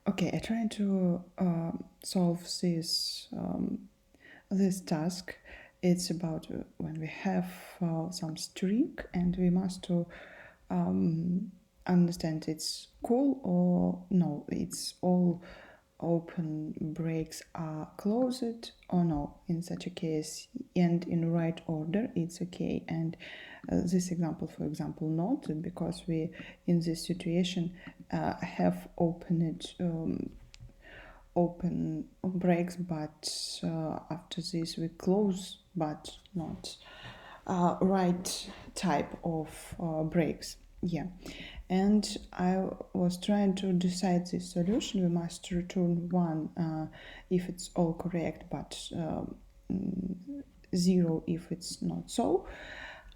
Okay, I try to solve this task. It's about when we have some string and we must to understand it's cool or no. It's all open breaks are closed or no. In such a case, and in right order, it's okay. And this example, for example, not because we in this situation have opened open breaks, but after this we close, but not right type of breaks. Yeah, and I was trying to decide this solution. We must return one if it's all correct, but zero if it's not so.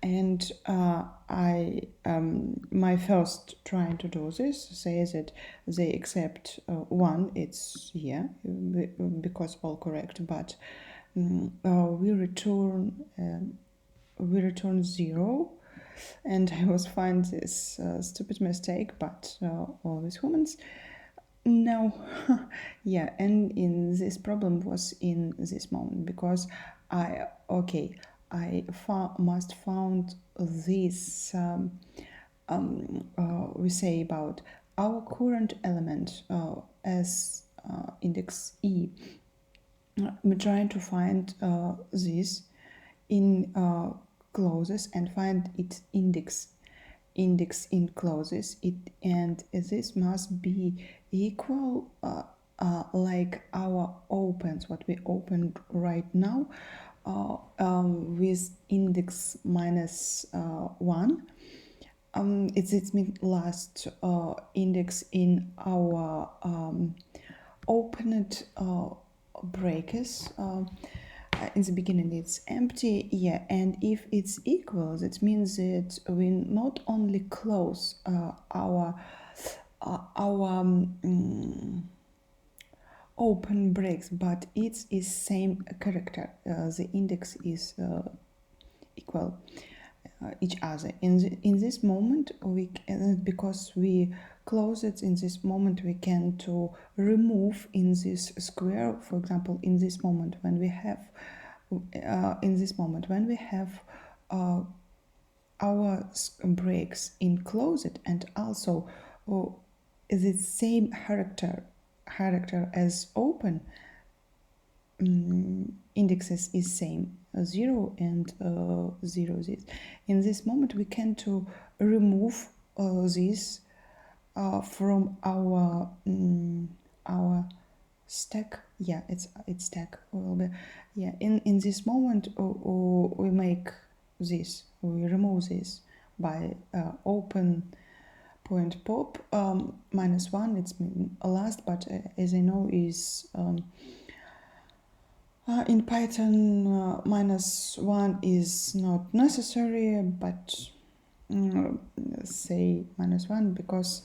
And I my first trying to do this says that they accept one, it's yeah, because all correct, but we return zero. And I was find this stupid mistake, but always humans. No, yeah, and in this problem was in this moment because I must found this we say about our current element as index e. We're trying to find this in clauses and find its index in clauses it, and this must be equal like our opens what we opened right now with index minus 1. It's last index in our opened brackets. In the beginning it's empty, yeah, and if it's equal, that means that we not only close our open breaks, but it is same character. The index is equal each other. In this moment, we can, because we close it in this moment, we can to remove in this square. For example, in this moment when we have our breaks in closed and also the same character as open, indexes is same 0 and 0 this. In this moment we can to remove this from our stack. Yeah, it's stack will be, yeah, in this moment we make this, we remove this by open point pop minus 1. It's last, but as I know is in Python, minus 1 is not necessary, but say minus 1 because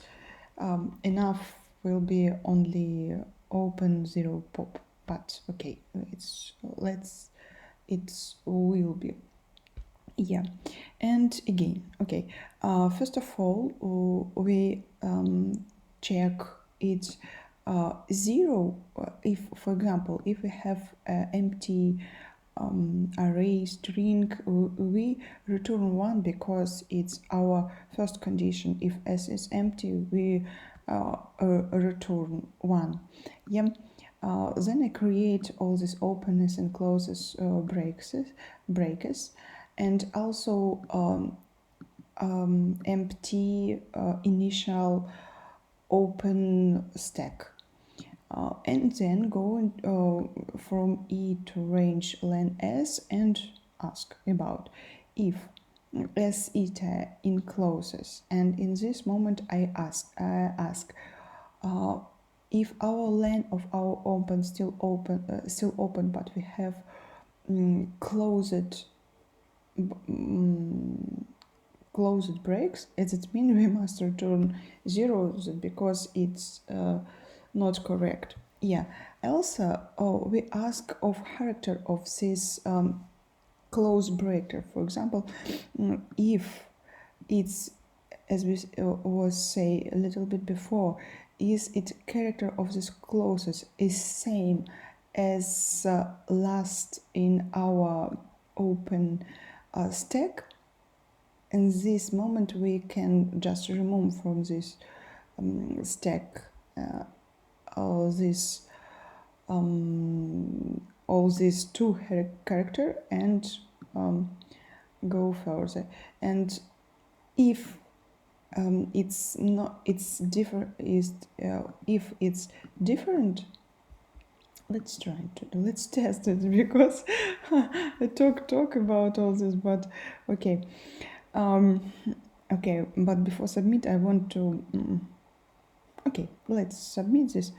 enough will be only open 0 pop. But okay, it will be. Yeah, and again, okay, first of all, we check it 0 if, for example, if we have empty array string, we return 1 because it's our first condition. If s is empty, we return 1. Yeah. Then I create all these openness and closes breaks, and also empty initial open stack. And then go from E to range len S and ask about if S eta in closes. And in this moment I ask if our len of our open still open, but we have closed breaks, as it means we must return 0 because it's not correct. Yeah. Also, we ask of character of this close breaker. For example, if it's, as we was say a little bit before, is it character of this clauses is same as last in our open stack. In this moment we can just remove from this stack all these two character and go further. And if it's not, it's different, is if it's different, let's test it, because I talk about all this, but okay. Okay, but before submit I want to okay, let's submit this.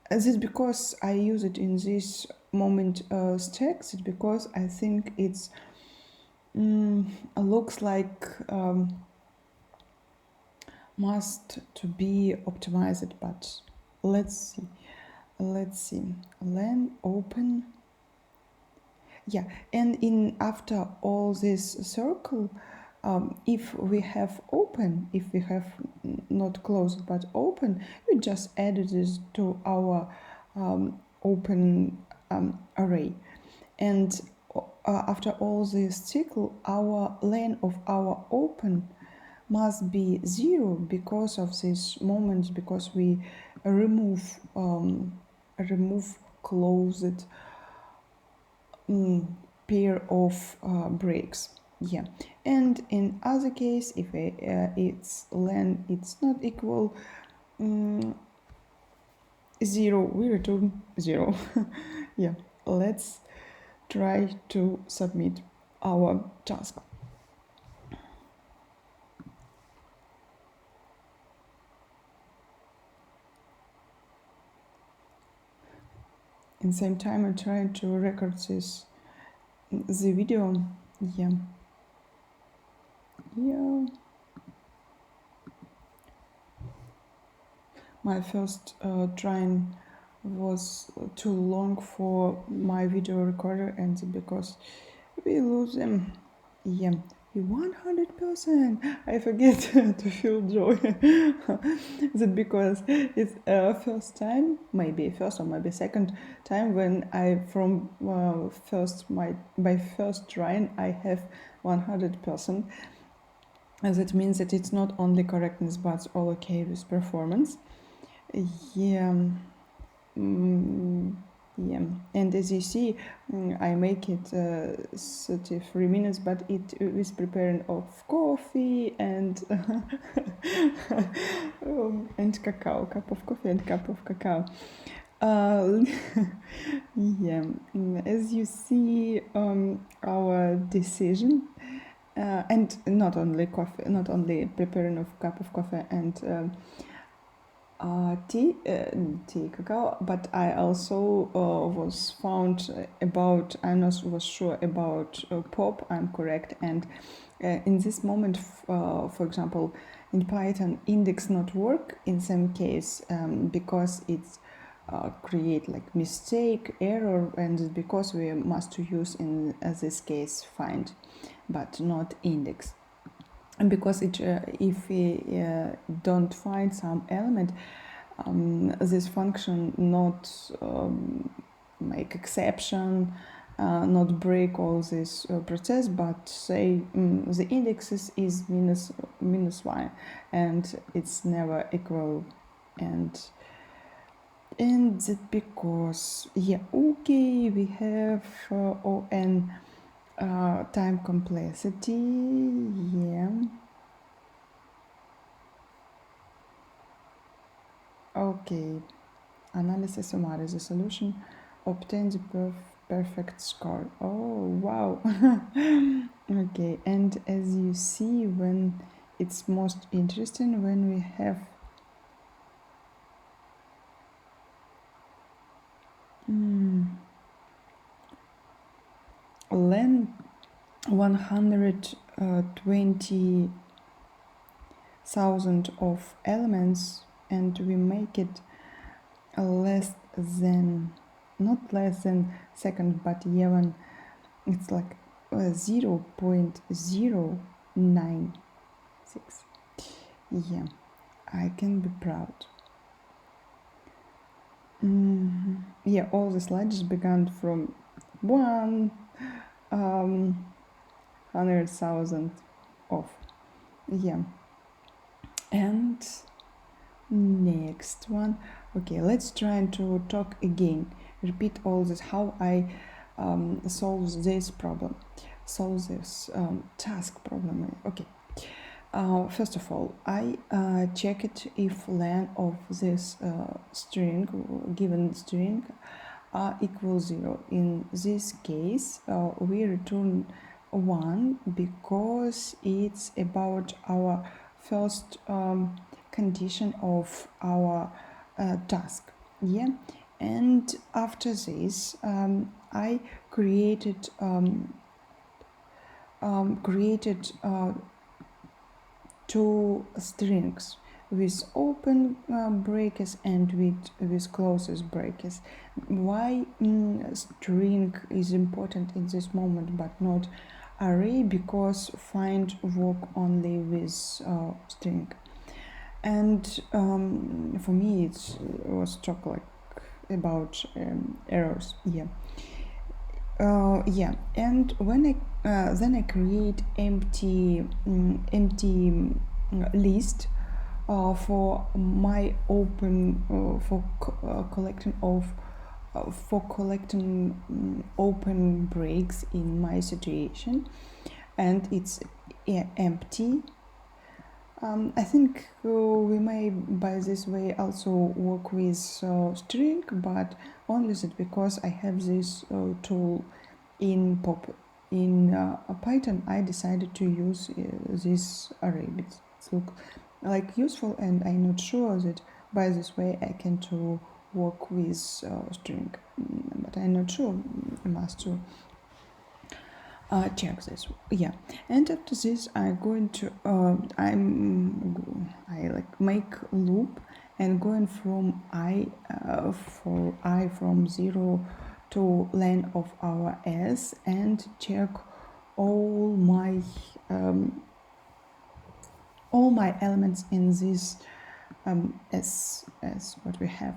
This because I use it in this moment stacks, it's because I think it's looks like must to be optimized, but let's see len open. Yeah, and in after all this circle, if we have open, if we have not closed but open, we just added this to our open array. And after all this cycle, our len of our open must be 0 because of this moment, because we remove closed pair of breaks. Yeah, and in other case, if its len it's not equal 0, we return 0. Yeah, let's try to submit our task. In the same time, I'm trying to record the video. Yeah. My first trying was too long for my video recorder, and because we lose them. Yeah, 100%. I forget to feel joy. That because it's first time, maybe first or maybe second time when I from by first trying I have 100%. And that means that it's not only correctness but all okay with performance. Yeah. Yeah, and as you see, I make it 33 minutes, but it is preparing of coffee and and cacao, cup of coffee and cup of cacao. Yeah, as you see, our decision, and not only coffee, not only preparing of cup of coffee and tea, cacao, but I also was found about, I was sure about pop, I'm correct, and in this moment, for example, in Python, index not work in some case because it's create like mistake, error, and because we must use in this case find, but not index. And because it, if we don't find some element, this function not make exception, not break all this process, but say the indexes is minus 1 and it's never equal, and that because yeah, okay, we have on time complexity. Yeah, okay, analysis summarize the solution, obtain the perfect score. Oh wow. Okay, and as you see, when it's most interesting when we have len 120,000 of elements, and we make it less than, not less than second, but even it's like 0.096. Yeah, I can be proud. Yeah, all the slides began from 100,000 off. Yeah. And next one. Okay, let's try to talk again. Repeat all this, how I solve this problem, solve this task problem. Okay. First of all, I check it if len of this string, given string, are equal 0. In this case, we return 1 because it's about our first condition of our task. Yeah, and after this, I created two strings with open brackets and with closed brackets. Why string is important in this moment but not array? Because find work only with string. And for me it was talk like about errors. Yeah. Yeah, and when I then I create empty list for my open collecting of for collecting open breaks in my situation, and it's empty. I think we may by this way also work with string, but only that because I have this tool in Python. I decided to use this array. It looks like useful, and I'm not sure that by this way I can to work with string, but I'm not sure. I must to check this. Yeah, and after this I'm going to I like make loop and going from for I from 0 to len of our s and check all my elements in this as what we have.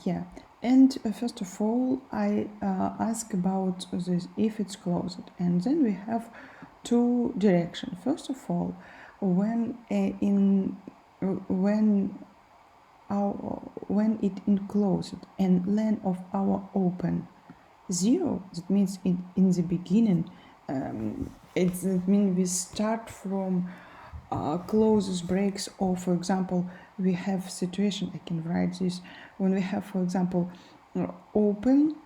Yeah, and first of all I ask about this if it's closed, and then we have two directions. First of all, when when it enclosed and len of our open 0, that means in the beginning, it means we start from closes breaks, or for example we have situation, I can write this, when we have for example open,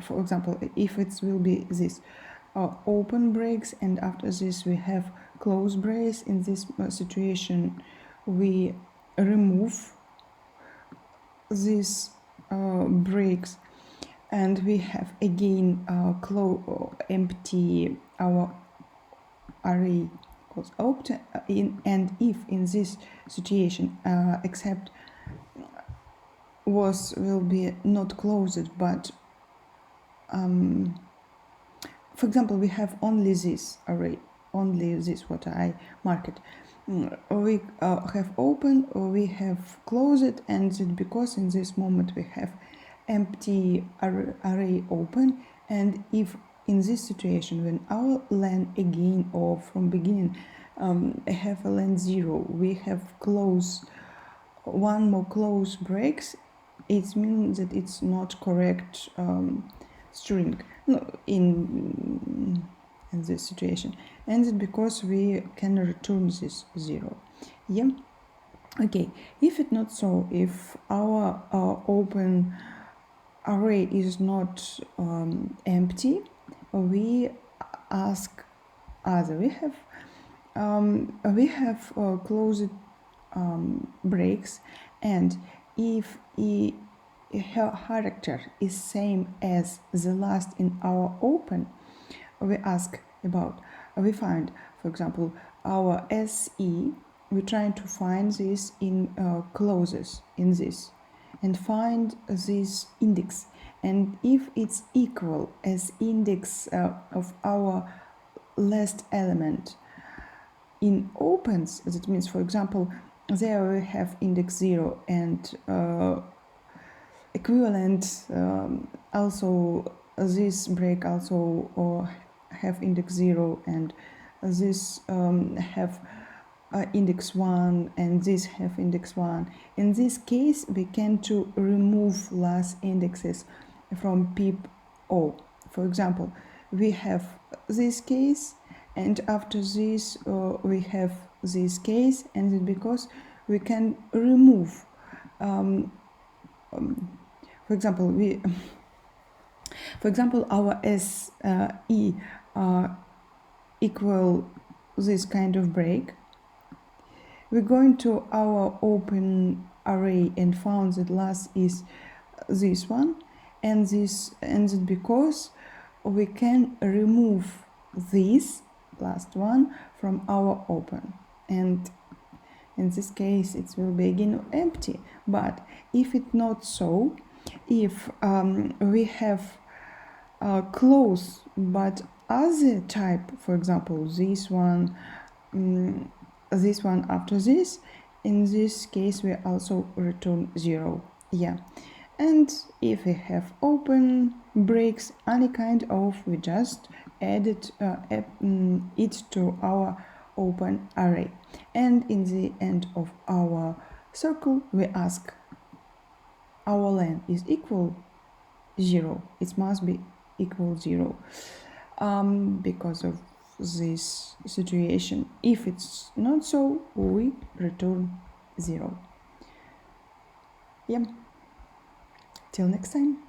for example if it will be this open breaks, and after this we have close brace. In this situation we remove these breaks, and we have again empty our array was open and if in this situation except will be not closed, but for example we have only this array, only this what I marked. We have open, we have closed, and because in this moment we have empty array open, and if in this situation when our len again or from beginning have a len 0, we have close one more close breaks, it means that it's not correct string in this situation, and it's because we can return this 0. Yeah. Okay, if it's not so, if our open array is not empty, we ask other. We have closed breaks, and if her character is same as the last in our open, we ask about, we find for example our SE, we're trying to find this in clauses in this, and find this index, and if it's equal as index of our last element in opens, that means for example there we have index 0 and equivalent. Also this break also have index 0 and this have index 1 and this have index 1. In this case we can to remove last indexes from pip O. For example, we have this case and after this we have this case, and it's because we can remove for example our SE equal this kind of break. We're going to our open array and found that last is this one, and it's because we can remove this last one from our open, and in this case it will be again empty. But if it's not so, if we have close but other type, for example this one after this, in this case we also return 0. Yeah. And if we have open breaks any kind of, we just added it to our open array, and in the end of our circle we ask our len is equal 0. It must be equal 0 because of this situation. If it's not so, we return 0. Yeah. Till next time.